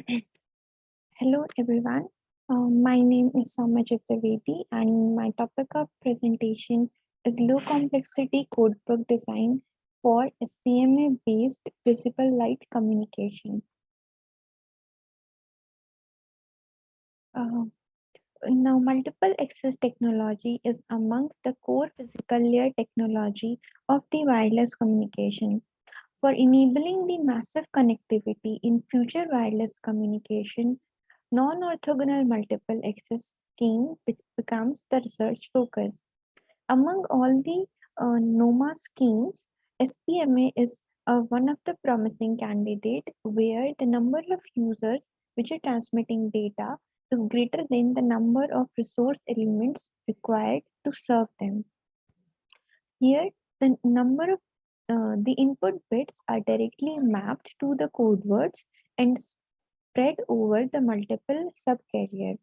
Hello everyone. My name is Saumya Chaturvedi and my topic of presentation is low complexity codebook design for SCMA based visible light communication. Uh, Now, multiple access technology is among the core physical layer technology of the wireless communication. For enabling the massive connectivity in future wireless communication, non-orthogonal multiple access scheme becomes the research focus. Among all the NOMA schemes, SCMA is one of the promising candidate where the number of users which are transmitting data is greater than the number of resource elements required to serve them. Here, the number of the input bits are directly mapped to the code words and spread over the multiple subcarrier.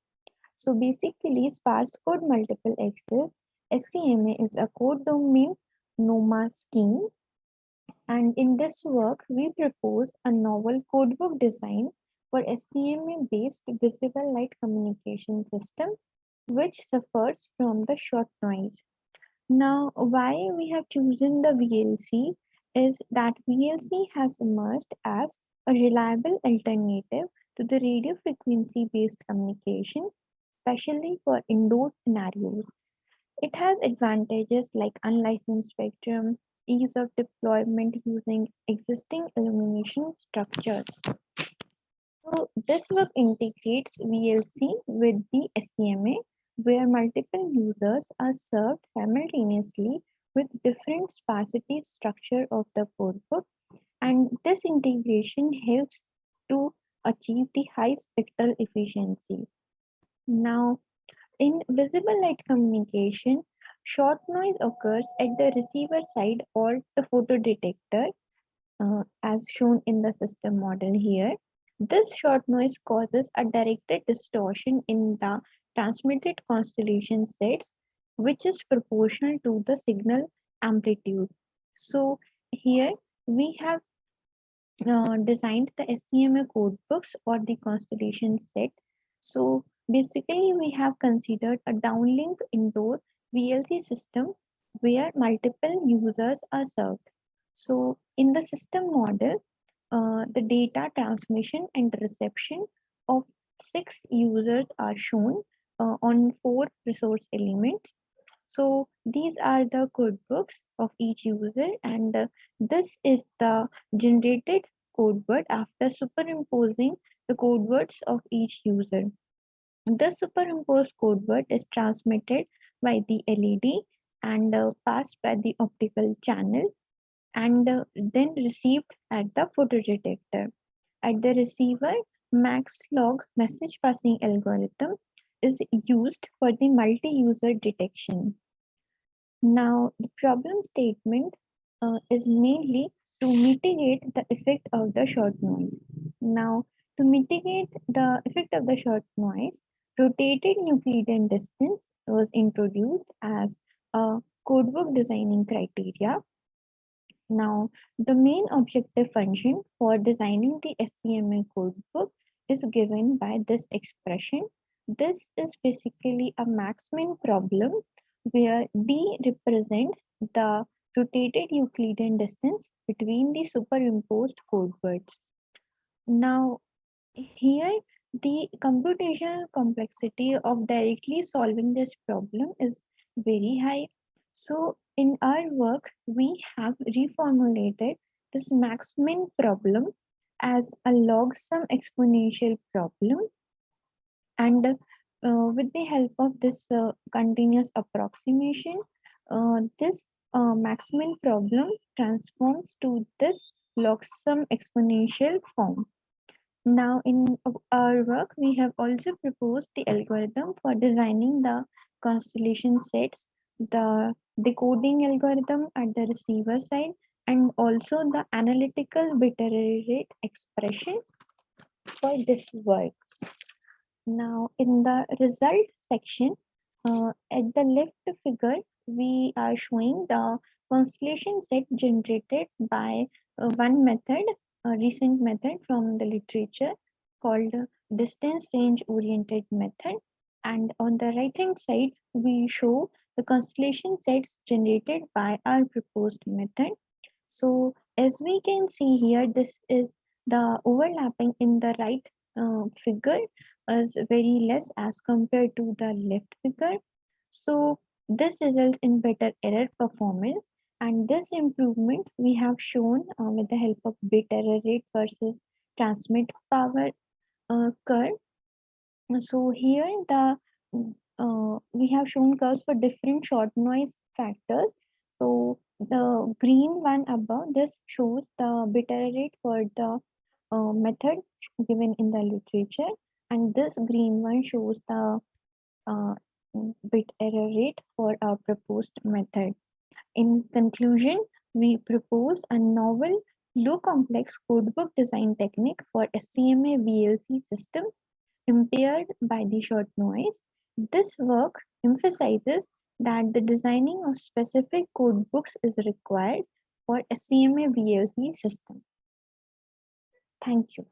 So basically, sparse code multiple access SCMA is a code domain NOMA scheme, and in this work, we propose a novel codebook design for SCMA based visible light communication system, which suffers from the short noise. Now, why we have chosen the VLC is that VLC has emerged as a reliable alternative to the radio frequency based communication, especially for indoor scenarios. It has advantages like unlicensed spectrum, ease of deployment using existing illumination structures. So this work integrates VLC with the SCMA, where multiple users are served simultaneously with different sparsity structure of the codebook, and this integration helps to achieve the high spectral efficiency. Now, in visible light communication, short noise occurs at the receiver side or the photodetector, as shown in the system model here. This short noise causes a directed distortion in the transmitted constellation sets, which is proportional to the signal amplitude. So here we have designed the SCMA code books or the constellation set. So basically we have considered a downlink indoor VLC system where multiple users are served. So in the system model, the data transmission and reception of 6 users are shown on 4 resource elements. So these are the code books of each user, and this is the generated code word after superimposing the code words of each user. The superimposed code word is transmitted by the LED and passed by the optical channel and then received at the photodetector. At the receiver, max log message passing algorithm is used for the multi-user detection. Now, the problem statement is mainly to mitigate the effect of the short noise. Now, to mitigate the effect of the short noise, rotated Euclidean distance was introduced as a codebook designing criteria. Now, the main objective function for designing the SCMA codebook is given by this expression. This is basically a max-min problem where D represents the rotated Euclidean distance between the superimposed code words. Now, here the computational complexity of directly solving this problem is very high. So in our work, we have reformulated this max-min problem as a log sum exponential problem, and with the help of this continuous approximation, this max-min problem transforms to this log sum exponential form. Now, in our work, we have also proposed the algorithm for designing the constellation sets, the decoding algorithm at the receiver side, and also the analytical bit array rate expression for this work. Now, in the result section, at the left figure, we are showing the constellation set generated by one method, a recent method from the literature, called distance range oriented method. And on the right hand side, we show the constellation sets generated by our proposed method. So as we can see here, this is the overlapping in the right figure is very less as compared to the left figure. So this results in better error performance, and this improvement we have shown with the help of bit error rate versus transmit power curve. So here we have shown curves for different short noise factors. So the green one above this shows the bit error rate for the method given in the literature, and this green one shows the uh, bit error rate for our proposed method. In conclusion, we propose a novel low complex codebook design technique for SCMA-VLC system impaired by the short noise. This work emphasizes that the designing of specific codebooks is required for SCMA-VLC system. Thank you.